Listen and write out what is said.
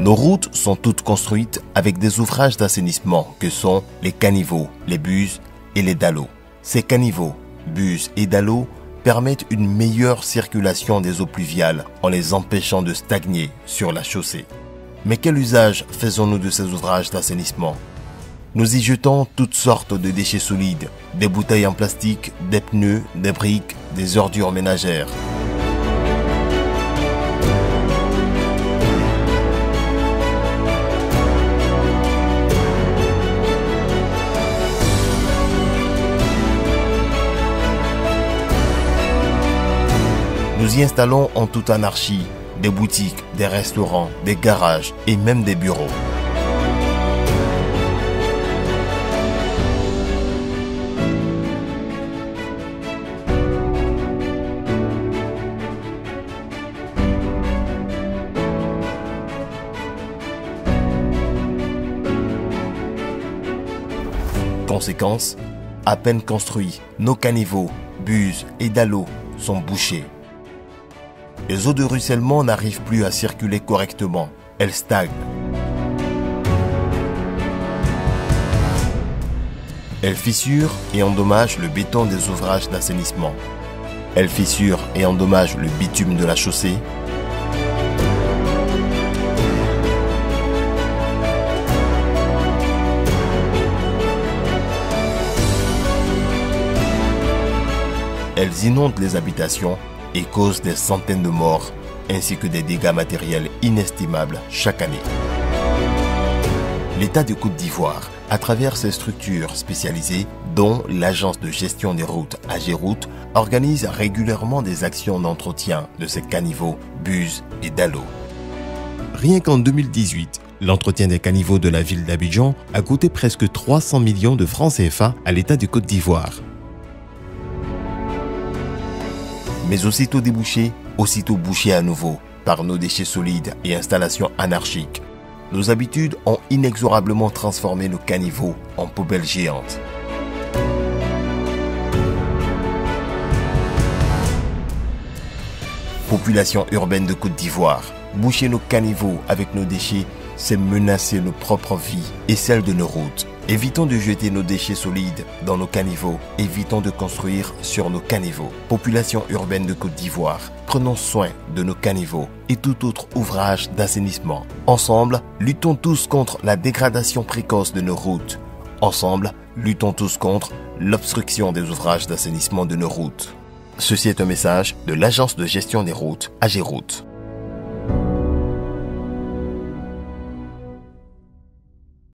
Nos routes sont toutes construites avec des ouvrages d'assainissement que sont les caniveaux, les buses et les dallots. Ces caniveaux, buses et dallots permettent une meilleure circulation des eaux pluviales en les empêchant de stagner sur la chaussée. Mais quel usage faisons-nous de ces ouvrages d'assainissement? Nous y jetons toutes sortes de déchets solides, des bouteilles en plastique, des pneus, des briques, des ordures ménagères. Nous y installons en toute anarchie des boutiques, des restaurants, des garages et même des bureaux. Conséquence, à peine construits, nos caniveaux, buses et dallots sont bouchés. Les eaux de ruissellement n'arrivent plus à circuler correctement, elles stagnent. Elles fissurent et endommagent le béton des ouvrages d'assainissement. Elles fissurent et endommagent le bitume de la chaussée. Elles inondent les habitations et causent des centaines de morts ainsi que des dégâts matériels inestimables chaque année. L'État de Côte d'Ivoire, à travers ses structures spécialisées, dont l'Agence de gestion des routes AGEROUTE, organise régulièrement des actions d'entretien de ces caniveaux, buses et dallots. Rien qu'en 2018, l'entretien des caniveaux de la ville d'Abidjan a coûté presque 300 millions de francs CFA à l'État de Côte d'Ivoire. Mais aussitôt débouchés, aussitôt bouchés à nouveau par nos déchets solides et installations anarchiques. Nos habitudes ont inexorablement transformé nos caniveaux en poubelles géantes. Population urbaine de Côte d'Ivoire, boucher nos caniveaux avec nos déchets, c'est menacer nos propres vies et celles de nos routes. Évitons de jeter nos déchets solides dans nos caniveaux. Évitons de construire sur nos caniveaux. Population urbaine de Côte d'Ivoire, prenons soin de nos caniveaux et tout autre ouvrage d'assainissement. Ensemble, luttons tous contre la dégradation précoce de nos routes. Ensemble, luttons tous contre l'obstruction des ouvrages d'assainissement de nos routes. Ceci est un message de l'Agence de gestion des routes AGEROUTE.